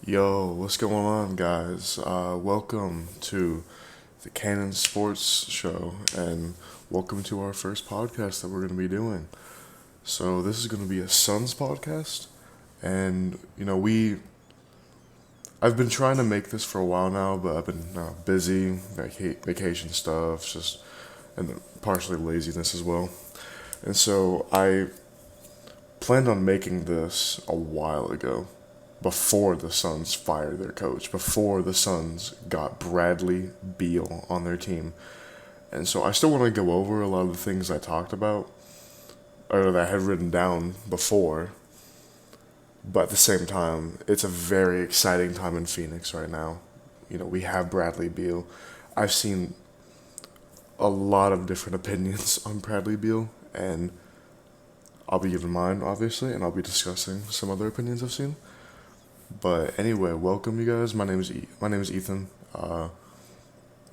Yo, what's going on, guys? Welcome to the Canon Sports Show, and welcome to our first podcast that we're going to be doing. So, this is going to be a Suns podcast, and I've been trying to make this for a while now, but I've been busy, vacation stuff, and partially laziness as well. And so, I planned on making this a while ago, before the Suns fired their coach, before the Suns got Bradley Beal on their team. And so I still want to go over a lot of the things I talked about, or that I had written down before. But at the same time, it's a very exciting time in Phoenix right now. We have Bradley Beal. I've seen a lot of different opinions on Bradley Beal, and I'll be giving mine, obviously, and I'll be discussing some other opinions I've seen. But anyway, welcome you guys. My name is Ethan, and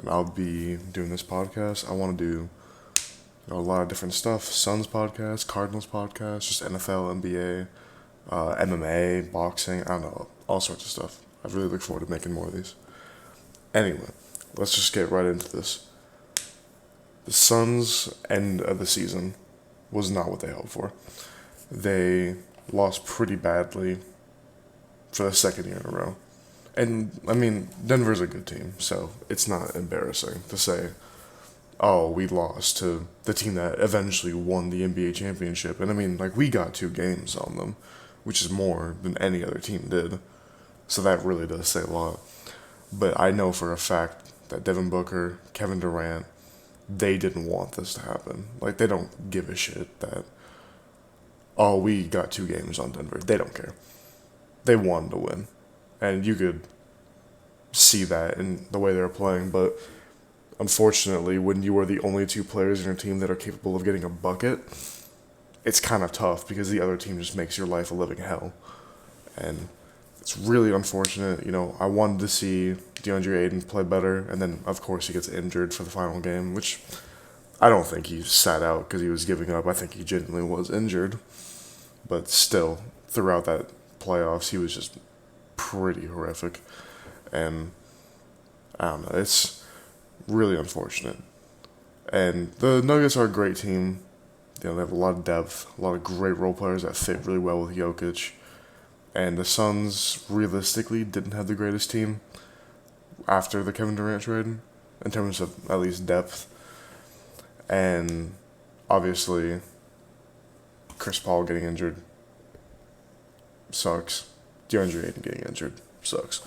I'll be doing this podcast. I want to do a lot of different stuff: Suns podcast, Cardinals podcast, just NFL, NBA, MMA, boxing. I don't know, all sorts of stuff. I really look forward to making more of these. Anyway, let's just get right into this. The Suns' end of the season was not what they hoped for. They lost pretty badly for the second year in a row. And, I mean, Denver's a good team, so it's not embarrassing to say, oh, we lost to the team that eventually won the NBA championship. And, I mean, we got 2 games on them, which is more than any other team did. So that really does say a lot. But I know for a fact that Devin Booker, Kevin Durant, they didn't want this to happen. They don't give a shit that, oh, we got 2 games on Denver. They don't care. They wanted to win. And you could see that in the way they were playing. But unfortunately, when you are the only 2 players in your team that are capable of getting a bucket, it's kind of tough because the other team just makes your life a living hell. And it's really unfortunate. I wanted to see DeAndre Ayton play better. And then, of course, he gets injured for the final game, which I don't think he sat out because he was giving up. I think he genuinely was injured. But still, throughout that playoffs, he was just pretty horrific, and I don't know, it's really unfortunate. And the Nuggets are a great team. They have a lot of depth, a lot of great role players that fit really well with Jokic. And the Suns realistically didn't have the greatest team after the Kevin Durant trade in terms of at least depth. And obviously, Chris Paul getting injured sucks. DeAndre Ayton getting injured sucks.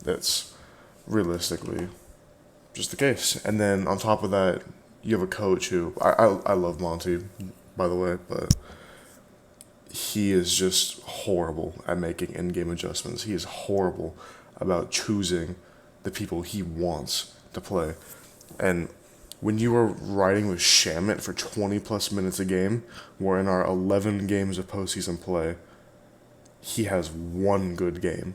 That's realistically just the case. And then on top of that, you have a coach who I love Monty, by the way, but he is just horrible at making in-game adjustments. He is horrible about choosing the people he wants to play. And when you are riding with Shamit for 20 plus minutes a game, we're in our 11 games of postseason play, he has 1 good game.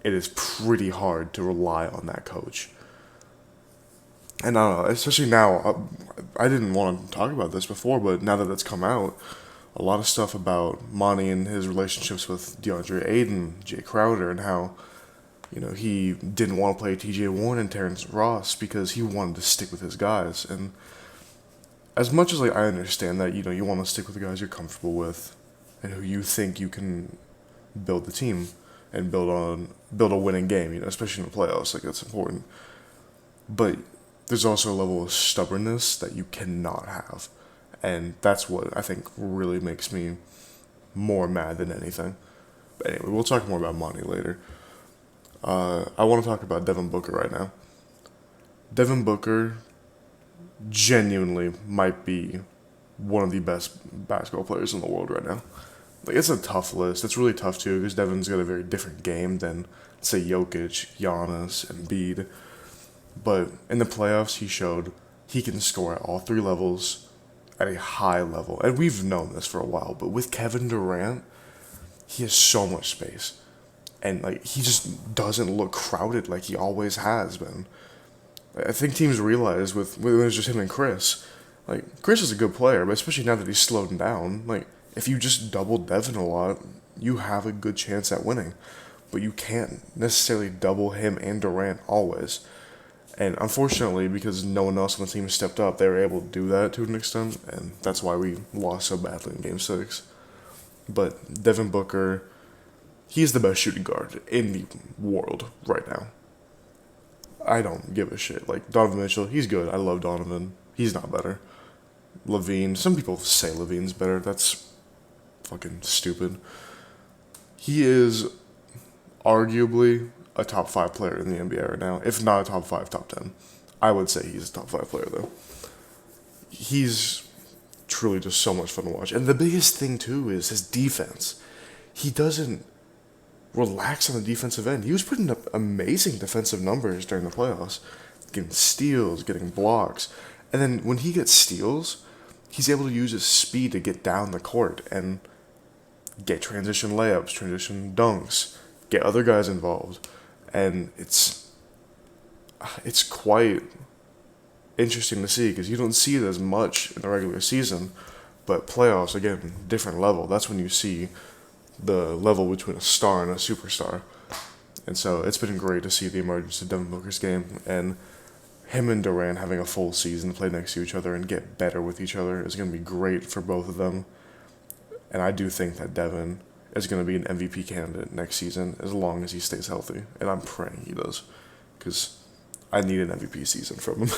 It is pretty hard to rely on that coach. And I don't know, especially now, I didn't want to talk about this before, but now that it's come out, a lot of stuff about Monty and his relationships with DeAndre Ayton, Jay Crowder, and how, he didn't want to play TJ Warren and Terrence Ross because he wanted to stick with his guys. And as much as I understand that, you want to stick with the guys you're comfortable with and who you think you can build the team and build a winning game, especially in the playoffs, that's important. But there's also a level of stubbornness that you cannot have. And that's what I think really makes me more mad than anything. But anyway, we'll talk more about Monty later. I want to talk about Devin Booker right now. Devin Booker genuinely might be one of the best basketball players in the world right now. It's a tough list. It's really tough, too, because Devin's got a very different game than, say, Jokic, Giannis, and Embiid. But in the playoffs, he showed he can score at all 3 levels at a high level. And we've known this for a while, but with Kevin Durant, he has so much space. And, he just doesn't look crowded like he always has been. I think teams realize when it was just him and Chris. Chris is a good player, but especially now that he's slowed down, if you just double Devin a lot, you have a good chance at winning. but you can't necessarily double him and Durant always. And unfortunately, because no one else on the team stepped up, they were able to do that to an extent, and that's why we lost so badly in Game 6. But Devin Booker, he's the best shooting guard in the world right now. I don't give a shit. Like, Donovan Mitchell, he's good. I love Donovan. He's not better. Levine, some people say Levine's better. That's fucking stupid. He is arguably a top 5 player in the NBA right now. If not a top 5, top 10. I would say he's a top 5 player, though. He's truly just so much fun to watch. And the biggest thing, too, is his defense. He doesn't relax on the defensive end. He was putting up amazing defensive numbers during the playoffs, getting steals, getting blocks. And then when he gets steals, he's able to use his speed to get down the court and get transition layups, transition dunks, get other guys involved. And it's quite interesting to see because you don't see it as much in the regular season, but playoffs, again, different level. That's when you see the level between a star and a superstar. And so it's been great to see the emergence of Devin Booker's game, and him and Durant having a full season to play next to each other and get better with each other is going to be great for both of them. And I do think that Devin is going to be an MVP candidate next season as long as he stays healthy. And I'm praying he does, because I need an MVP season from him.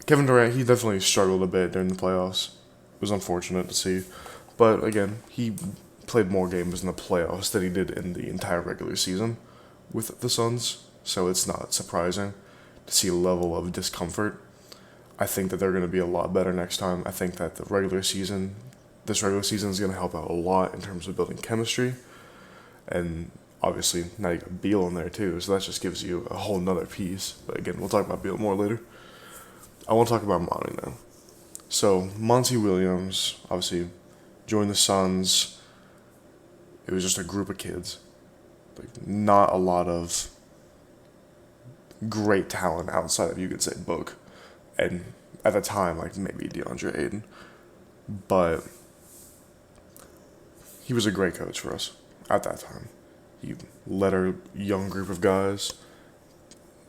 Kevin Durant, he definitely struggled a bit during the playoffs. It was unfortunate to see. But again, he played more games in the playoffs than he did in the entire regular season with the Suns. So it's not surprising to see a level of discomfort. I think that they're going to be a lot better next time. I think that this regular season is going to help out a lot in terms of building chemistry. And obviously, now you got BEAL in there too, so that just gives you a whole nother piece. But again, we'll talk about BEAL more later. I want to talk about Monty now. So, Monty Williams, obviously, joined the Suns. It was just a group of kids. Like, not a lot of great talent outside of, you could say, Book. And at the time, like, maybe DeAndre Ayton. But he was a great coach for us at that time. He led our young group of guys.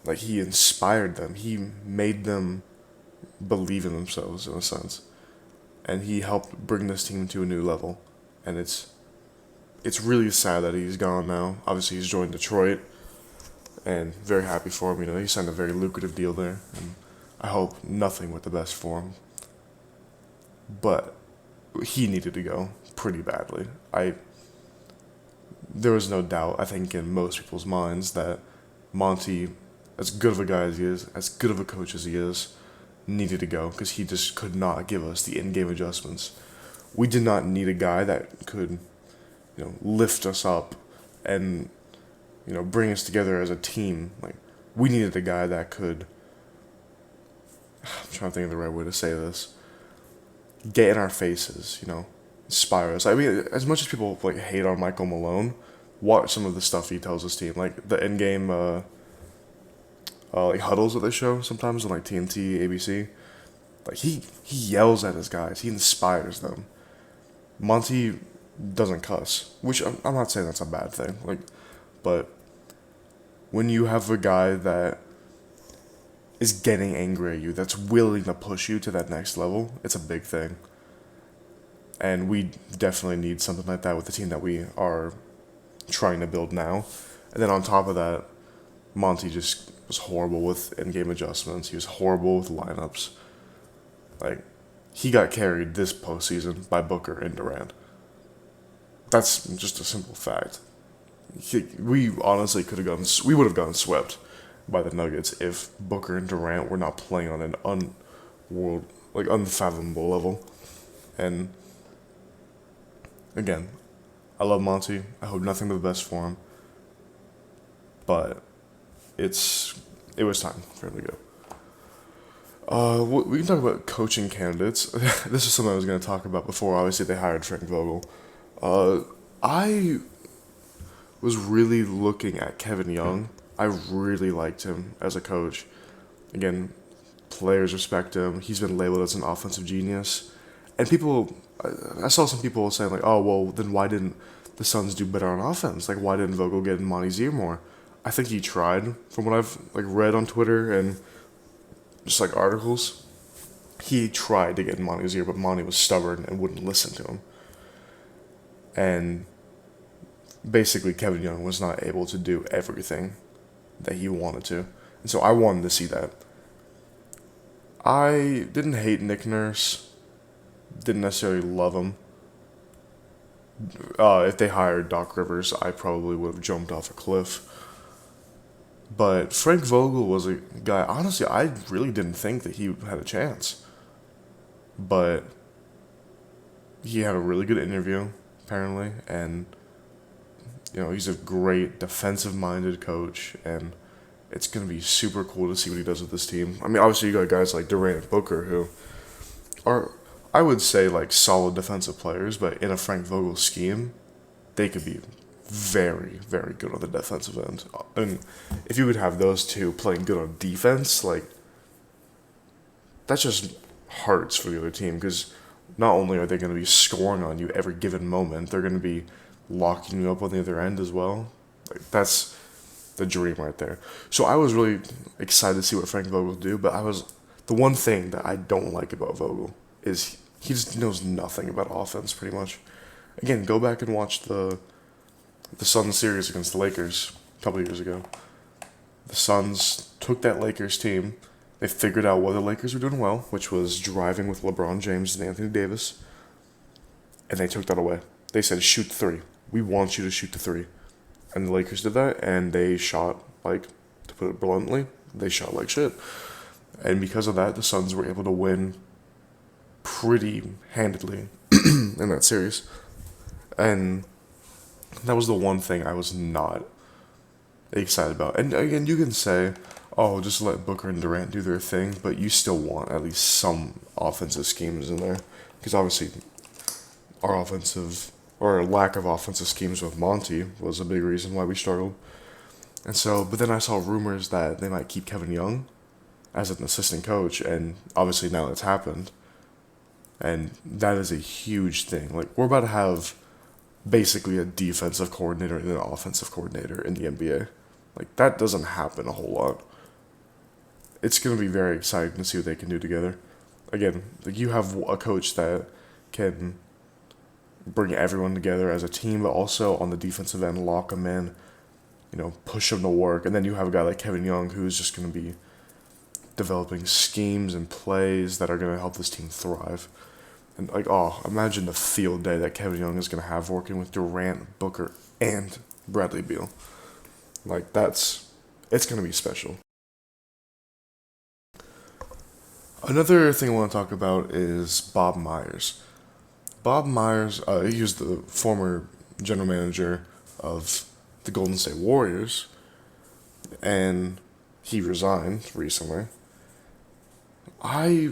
Like, he inspired them. He made them believe in themselves, in a sense. And he helped bring this team to a new level. And it's really sad that he's gone now. Obviously, he's joined Detroit. And very happy for him. You know, he signed a very lucrative deal there. And I hope nothing but the best for him. But he needed to go pretty badly. There was no doubt, I think, in most people's minds that Monty, as good of a guy as he is, as good of a coach as he is, needed to go because he just could not give us the in-game adjustments. We did not need a guy that could, lift us up and, bring us together as a team. Like, we needed a guy that could, I'm trying to think of the right way to say this, get in our faces, inspire us. I mean, as much as people hate on Michael Malone, watch some of the stuff he tells his team, like the in-game huddles that they show sometimes on TNT, ABC. Like he yells at his guys, he inspires them. Monty doesn't cuss, which I'm not saying that's a bad thing. But when you have a guy that is getting angry at you, that's willing to push you to that next level, it's a big thing. And we definitely need something like that with the team that we are trying to build now. And then on top of that, Monty just was horrible with in-game adjustments. He was horrible with lineups. He got carried this postseason by Booker and Durant. That's just a simple fact. We honestly we would have gotten swept by the Nuggets if Booker and Durant were not playing on an unfathomable level. And again, I love Monty. I hope nothing but the best for him. But it was time for him to go. We can talk about coaching candidates. This is something I was going to talk about before. Obviously, they hired Frank Vogel. I was really looking at Kevin Young. I really liked him as a coach. Again, players respect him. He's been labeled as an offensive genius. And I saw some people saying oh, well, then why didn't the Suns do better on offense. Like, why didn't Vogel get in Monty's ear more? I think he tried, from what I've like read on Twitter and just like articles. He tried to get in Monty's ear, but Monty was stubborn and wouldn't listen to him. And basically, Kevin Young was not able to do everything that he wanted to. And so I wanted to see that. I didn't hate Nick Nurse. Didn't necessarily love him. If they hired Doc Rivers, I probably would have jumped off a cliff. But Frank Vogel was a guy, honestly, I really didn't think that he had a chance. But he had a really good interview, apparently, and he's a great defensive-minded coach, and it's going to be super cool to see what he does with this team. I mean, obviously you got guys like Durant and Booker who are, I would say, like solid defensive players, but in a Frank Vogel scheme, they could be very, very good on the defensive end. And if you would have those two playing good on defense, like, that just hurts for the other team, because not only are they going to be scoring on you every given moment, they're going to be locking you up on the other end as well. Like, that's the dream right there. So I was really excited to see what Frank Vogel do, but the one thing that I don't like about Vogel is he just knows nothing about offense, pretty much. Again, go back and watch the Suns series against the Lakers a couple years ago. The Suns took that Lakers team. They figured out what the Lakers were doing well, which was driving with LeBron James and Anthony Davis, and they took that away. They said, shoot the three. We want you to shoot the three. And the Lakers did that, and they shot, like, to put it bluntly, they shot like shit. And because of that, the Suns were able to win pretty handedly in that series. And that was the one thing I was not excited about. And again, you can say, oh, just let Booker and Durant do their thing, but you still want at least some offensive schemes in there. Because obviously, our offensive, or lack of offensive schemes with Monty was a big reason why we struggled. And so, but then I saw rumors that they might keep Kevin Young as an assistant coach, and obviously now it's happened. And that is a huge thing. Like, we're about to have basically a defensive coordinator and an offensive coordinator in the NBA. Like, that doesn't happen a whole lot. It's going to be very exciting to see what they can do together. Again, like, you have a coach that can bring everyone together as a team, but also on the defensive end, lock them in, push them to work. And then you have a guy like Kevin Young who's just going to be developing schemes and plays that are going to help this team thrive. And, like, imagine the field day that Kevin Young is going to have working with Durant, Booker, and Bradley Beal. Like, it's going to be special. Another thing I want to talk about is Bob Myers. Bob Myers, he was the former general manager of the Golden State Warriors, and he resigned recently. I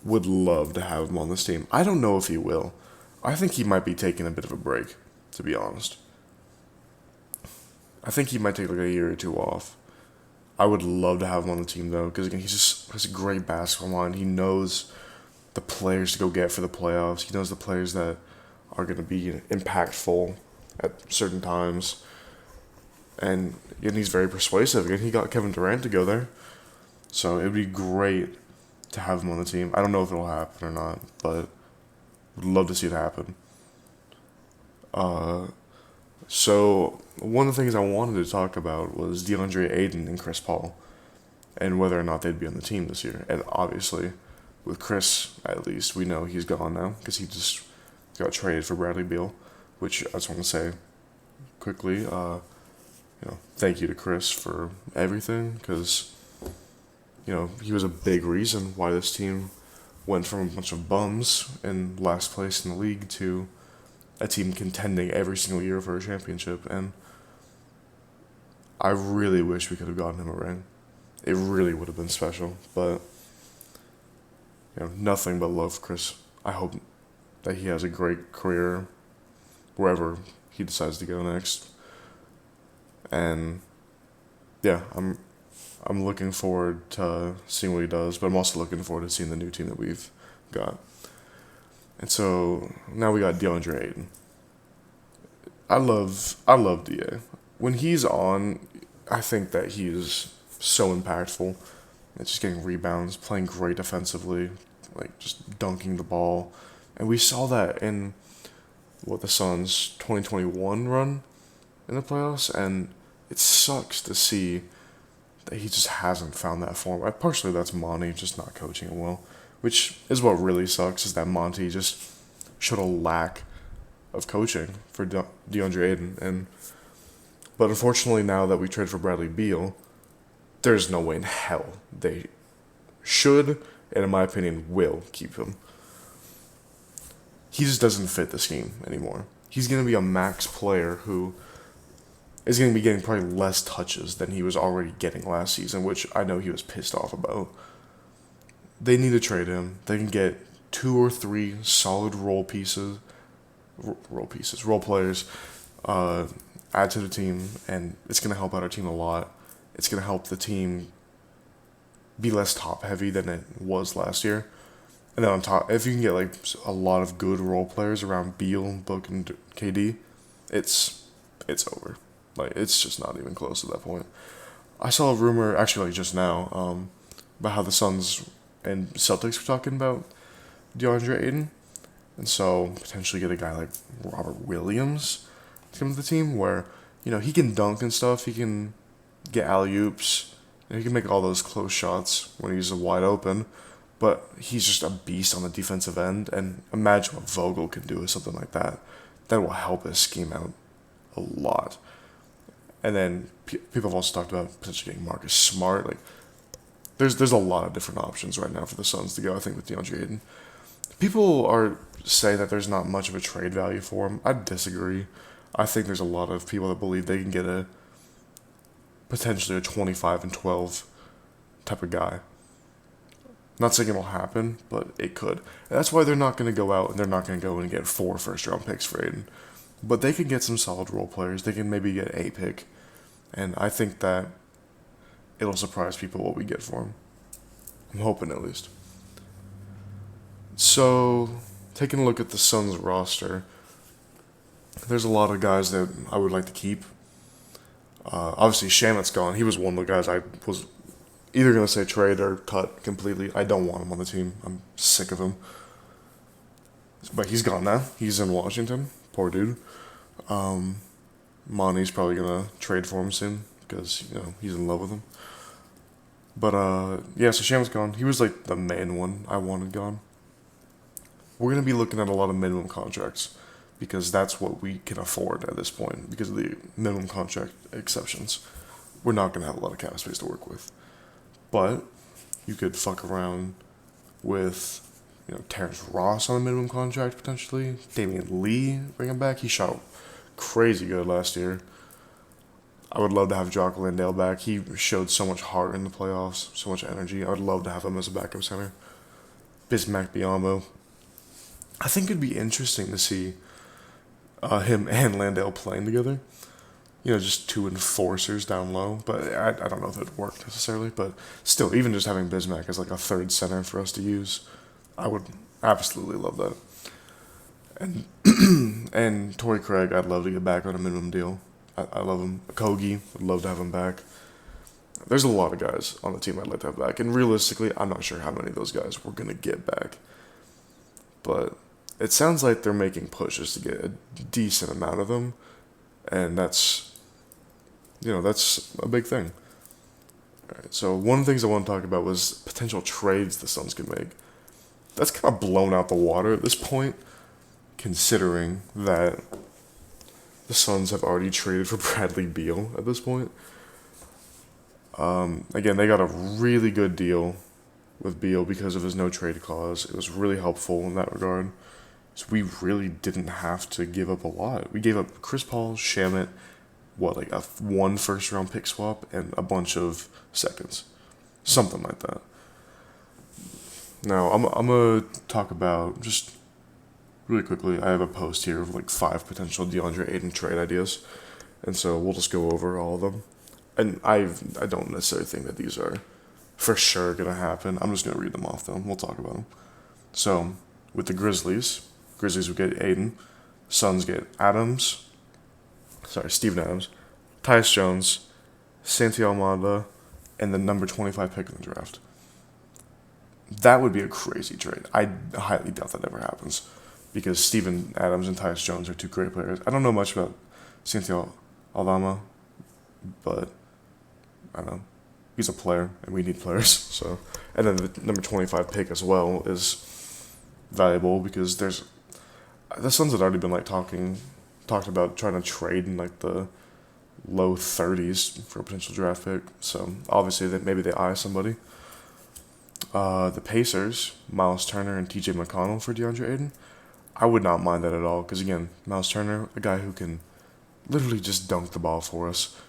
would love to have him on this team. I don't know if he will. I think he might be taking a bit of a break, to be honest. I think he might take like a year or two off. I would love to have him on the team, though, because again, he just has a great basketball mind. He knows the players to go get for the playoffs. He knows the players that are going to be impactful at certain times. And again, he's very persuasive. Again, he got Kevin Durant to go there. So it would be great to have him on the team. I don't know if it'll happen or not, but would love to see it happen. So one of the things I wanted to talk about was DeAndre Ayton and Chris Paul, and whether or not they'd be on the team this year. And obviously, with Chris, at least, we know he's gone now because he just got traded for Bradley Beal, which I just want to say quickly, thank you to Chris for everything, because, he was a big reason why this team went from a bunch of bums in last place in the league to a team contending every single year for a championship. And I really wish we could have gotten him a ring. It really would have been special, but nothing but love for Chris. I hope that he has a great career wherever he decides to go next. And yeah, I'm looking forward to seeing what he does, but I'm also looking forward to seeing the new team that we've got. And so now we got DeAndre Ayton. I love DA. When he's on, I think that he is so impactful. It's just getting rebounds, playing great defensively, like just dunking the ball. And we saw that in what the Suns 2021 run in the playoffs, and it sucks to see that he just hasn't found that form. Partially that's Monty just not coaching him well, which is what really sucks is that Monty just showed a lack of coaching for DeAndre Ayton. And but unfortunately now that we traded for Bradley Beal, there's no way in hell they should, and in my opinion will, keep him. He just doesn't fit the scheme anymore. He's going to be a max player who is going to be getting probably less touches than he was already getting last season, which I know he was pissed off about. They need to trade him. They can get 2 or 3 solid role players, add to the team, and it's going to help out our team a lot. It's going to help the team be less top heavy than it was last year. And then on top, if you can get like a lot of good role players around Beal, Book, and KD, it's over. Like it's just not even close at that point. I saw a rumor actually like just now about how the Suns and Celtics were talking about DeAndre Ayton, and so potentially get a guy like Robert Williams to come to the team where he can dunk and stuff. He can get alley oops. He can make all those close shots when he's wide open. But he's just a beast on the defensive end, and imagine what Vogel can do with something like that. That will help his scheme out a lot. And then people have also talked about potentially getting Marcus Smart. Like, there's a lot of different options right now for the Suns to go, I think, with DeAndre Ayton. People are saying that there's not much of a trade value for him. I disagree. I think there's a lot of people that believe they can get potentially a 25 and 12 type of guy. Not saying it'll happen, but it could. And that's why they're not going to go out and they're not going to go and get 4 first-round picks for Ayton. But they can get some solid role players. They can maybe get a pick. And I think that it'll surprise people what we get for him. I'm hoping at least. So, taking a look at the Suns roster, there's a lot of guys that I would like to keep. Obviously, Shamet's gone. He was one of the guys I was either going to say trade or cut completely. I don't want him on the team. I'm sick of him. But he's gone now. He's in Washington. Poor dude. Monty's probably going to trade for him soon because, he's in love with him. But, so Shamet's gone. He was, like, the main one I wanted gone. We're going to be looking at a lot of minimum contracts because that's what we can afford at this point because of the minimum contract exceptions. We're not going to have a lot of cap space to work with. But you could fuck around with, Terrence Ross on a minimum contract potentially. Damian Lee, bring him back. He shot crazy good last year. I would love to have Jock Landale back. He showed so much heart in the playoffs, so much energy. I would love to have him as a backup center. Bismack Biyombo. I think it'd be interesting to see him and Landale playing together. Just 2 enforcers down low. But I don't know if it'd work necessarily. But still, even just having Bismack as like a third center for us to use, I would absolutely love that. And Torrey Craig, I'd love to get back on a minimum deal. I love him. Kogi, I'd love to have him back. There's a lot of guys on the team I'd like to have back. And realistically, I'm not sure how many of those guys we're going to get back. But it sounds like they're making pushes to get a decent amount of them. And that's a big thing. Alright, so one of the things I want to talk about was potential trades the Suns could make. That's kind of blown out the water at this point, considering that the Suns have already traded for Bradley Beal at this point. Again, they got a really good deal with Beal because of his no trade clause. It was really helpful in that regard. So we really didn't have to give up a lot. We gave up Chris Paul, Shamet, like a 1 first-round pick swap and a bunch of seconds. Something like that. Now, I'm going to talk about, just really quickly, I have a post here of like 5 potential DeAndre Ayton trade ideas. And so we'll just go over all of them. And I don't necessarily think that these are for sure going to happen. I'm just going to read them off, though. We'll talk about them. So, with the Grizzlies will get Ayton. Suns get Adams, Steven Adams, Tyus Jones, Santi Almada, and the number 25 pick in the draft. That would be a crazy trade. I highly doubt that ever happens because Steven Adams and Tyus Jones are two great players. I don't know much about Santi Almada, but I don't know. He's a player, and we need players. So, and then the number 25 pick as well is valuable because the Suns had already been talked about trying to trade in like the low 30s for a potential draft pick. So obviously that maybe they eye somebody. The Pacers, Miles Turner and T.J. McConnell for DeAndre Ayton. I would not mind that at all because again, Miles Turner, a guy who can literally just dunk the ball for us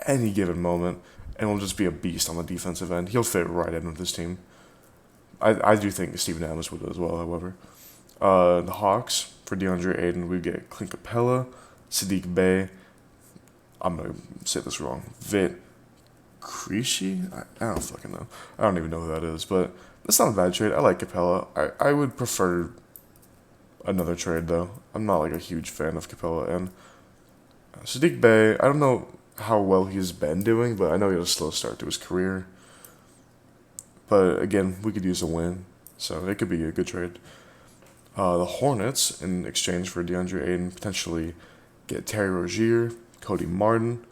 any given moment, and will just be a beast on the defensive end. He'll fit right in with this team. I do think Steven Adams would as well, however. The Hawks, for DeAndre Ayton, we get Clint Capella, Sadiq Bey, I'm going to say this wrong, Vit Krejci? I don't fucking know. I don't even know who that is, but that's not a bad trade. I like Capella. I would prefer another trade, though. I'm not like a huge fan of Capella. And Sadiq Bey, I don't know how well he's been doing, but I know he had a slow start to his career. But again, we could use a win, so it could be a good trade. The Hornets, in exchange for DeAndre Ayton, potentially get Terry Rozier, Cody Martin,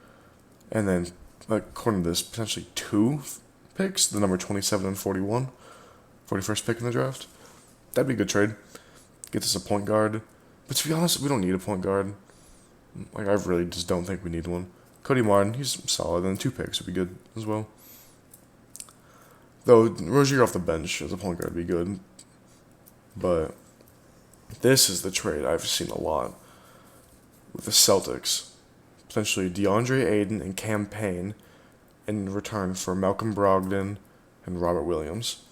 and then, according to this, potentially 2 picks, the number 27 and 41st pick in the draft. That'd be a good trade. Gets us a point guard. But to be honest, we don't need a point guard. Like, I really just don't think we need one. Cody Martin, he's solid, and 2 picks would be good as well. Though, Rozier off the bench as a point guard would be good. But this is the trade I've seen a lot with the Celtics. Potentially DeAndre Ayton and Cam Payne in return for Malcolm Brogdon and Robert Williams.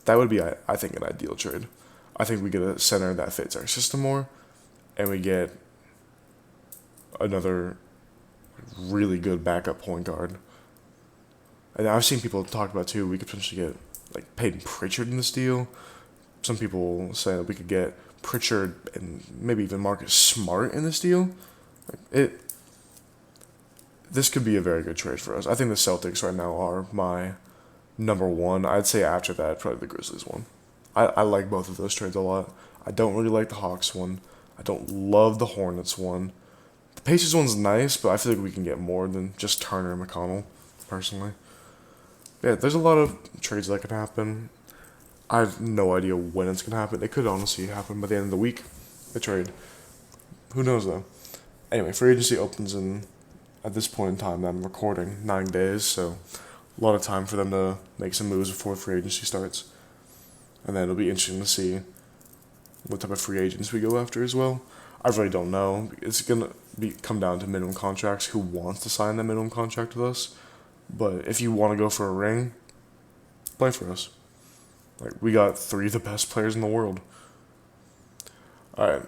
That would be, I think, an ideal trade. I think we get a center that fits our system more, and we get another really good backup point guard. And I've seen people talk about, too, we could potentially get like Peyton Pritchard in this deal. Some people say that we could get Pritchard and maybe even Marcus Smart in this deal. This could be a very good trade for us. I think the Celtics right now are my number one. I'd say after that, probably the Grizzlies one. I like both of those trades a lot. I don't really like the Hawks one. I don't love the Hornets one. The Pacers one's nice, but I feel like we can get more than just Turner and McConnell, personally. Yeah, there's a lot of trades that can happen. I have no idea when it's going to happen. It could honestly happen by the end of the week, the trade. Who knows, though? Anyway, free agency opens in, at this point in time that I'm recording, 9 days, so a lot of time for them to make some moves before free agency starts. And then it'll be interesting to see what type of free agents we go after as well. I really don't know. It's going to come down to minimum contracts, who wants to sign that minimum contract with us. But if you want to go for a ring, play for us. Like, we got 3 of the best players in the world. Alright.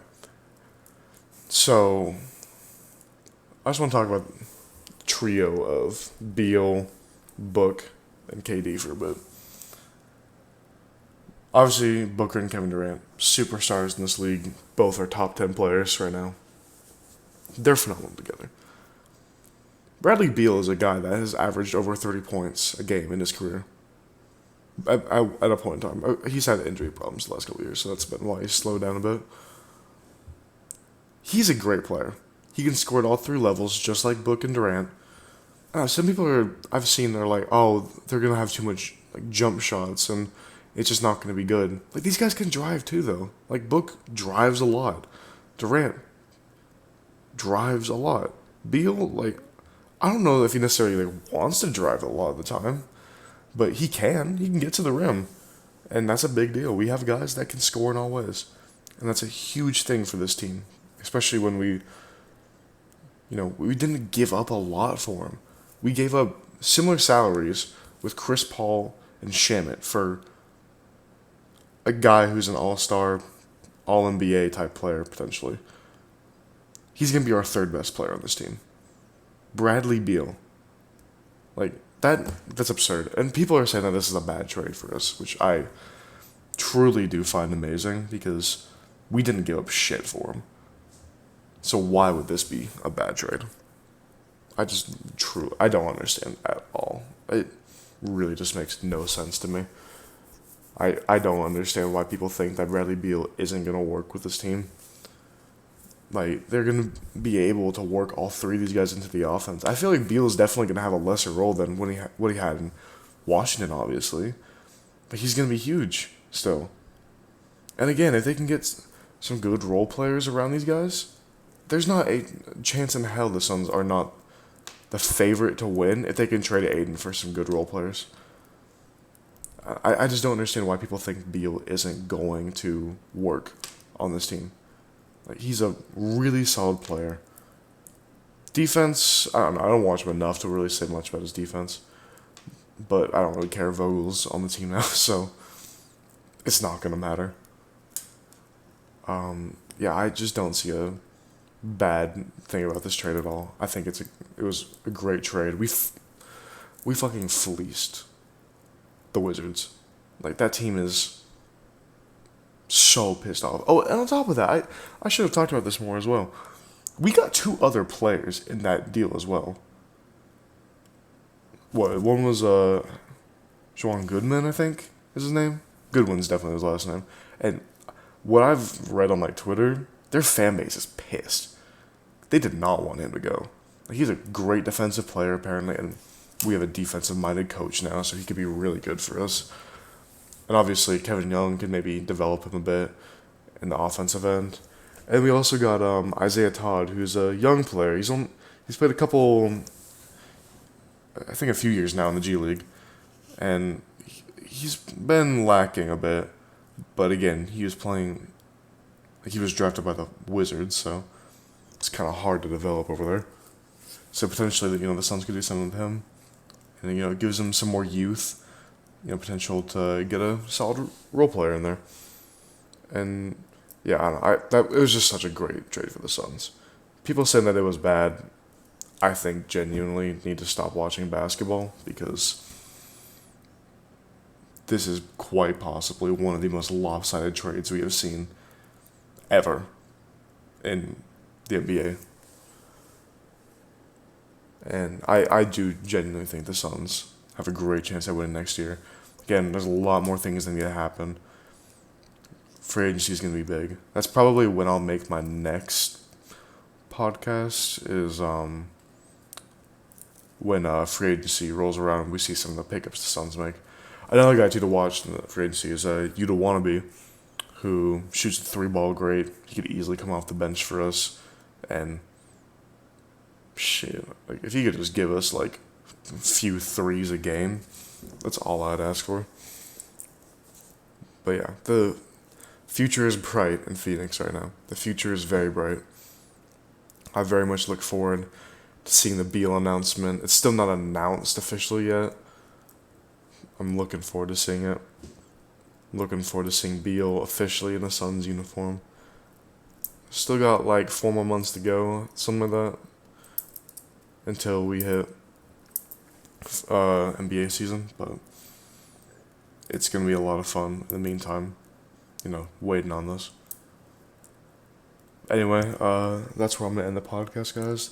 So, I just want to talk about the trio of BEAL, Book, and KD for a bit. Obviously, Booker and Kevin Durant, superstars in this league. Both are top 10 players right now. They're phenomenal together. Bradley Beal is a guy that has averaged over 30 points a game in his career. At a point in time. He's had injury problems the last couple of years, so that's been why he's slowed down a bit. He's a great player. He can score at all 3 levels, just like Book and Durant. Some people I've seen, they're like, oh, they're going to have too much like jump shots, and it's just not going to be good. Like, these guys can drive too, though. Like, Book drives a lot. Durant drives a lot. Beal, like, I don't know if he necessarily wants to drive a lot of the time, but he can. He can get to the rim, and that's a big deal. We have guys that can score in all ways, and that's a huge thing for this team, especially when we didn't give up a lot for him. We gave up similar salaries with Chris Paul and Shamet for a guy who's an all-star, all-NBA type player, potentially. He's going to be our 3rd best player on this team. Bradley Beal. Like, that's absurd. And people are saying that this is a bad trade for us, which I truly do find amazing because we didn't give up shit for him. So why would this be a bad trade? I don't understand at all. It really just makes no sense to me. I don't understand why people think that Bradley Beal isn't going to work with this team. Like, they're going to be able to work all three of these guys into the offense. I feel like Beal is definitely going to have a lesser role than what he had in Washington, obviously. But he's going to be huge still. And again, if they can get some good role players around these guys, there's not a chance in hell the Suns are not the favorite to win if they can trade Aiden for some good role players. I just don't understand why people think Beal isn't going to work on this team. Like, he's a really solid player. Defense, I don't know. I don't watch him enough to really say much about his defense. But I don't really care. Vogel's on the team now, so it's not going to matter. Yeah, I just don't see a bad thing about this trade at all. I think it was a great trade. We fucking fleeced the Wizards. Like, that team is so pissed off. Oh, and on top of that, I should have talked about this more as well. We got two other players in that deal as well. One was Juwan Goodman, I think is his name. Goodwin's definitely his last name. And what I've read on like Twitter, their fan base is pissed. They did not want him to go. Like, he's a great defensive player apparently, and we have a defensive-minded coach now, so he could be really good for us. And obviously, Kevin Young could maybe develop him a bit in the offensive end. And we also got Isaiah Todd, who's a young player. He's played I think a few years now in the G League, and he's been lacking a bit. But again, he was drafted by the Wizards, so it's kind of hard to develop over there. So potentially, the Suns could do something with him, and it gives him some more youth, potential to get a solid role player in there. And yeah, I don't know, it was just such a great trade for the Suns. People saying that it was bad, I think genuinely need to stop watching basketball, because this is quite possibly one of the most lopsided trades we have seen ever in the NBA. And I do genuinely think the Suns have a great chance at winning next year. Again, there's a lot more things that need to happen. Free agency is going to be big. That's probably when I'll make my next podcast, is when free agency rolls around and we see some of the pickups the Suns make. Another guy too to watch in the free agency is Yuta Wannabe, who shoots the three ball great. He could easily come off the bench for us, and shit, like, if he could just give us like a few threes a game, that's all I'd ask for. But yeah, the future is bright in Phoenix right now. The future is very bright. I very much look forward to seeing the BEAL announcement. It's still not announced officially yet. I'm looking forward to seeing it. Looking forward to seeing BEAL officially in a Suns uniform. Still got like 4 more months to go, something like that, until we hit NBA season. But it's going to be a lot of fun in the meantime, waiting on this. Anyway, that's where I'm going to end the podcast, guys.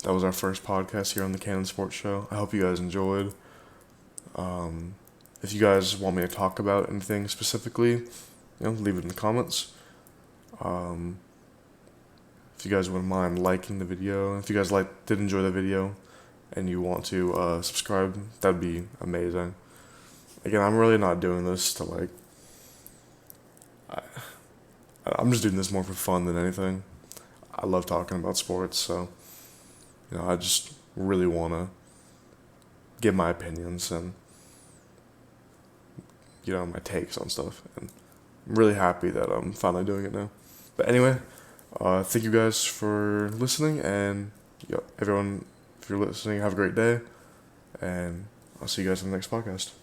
That was our first podcast here on the Cannon Sports Show. I hope you guys enjoyed. If you guys want me to talk about anything specifically, leave it in the comments. If you guys wouldn't mind liking the video, if you guys did enjoy the video, and you want to subscribe, that'd be amazing. Again, I'm really not doing this to I'm just doing this more for fun than anything. I love talking about sports, so I just really want to give my opinions and my takes on stuff, and I'm really happy that I'm finally doing it now. But anyway, thank you guys for listening, and everyone, if you're listening, have a great day, and I'll see you guys in the next podcast.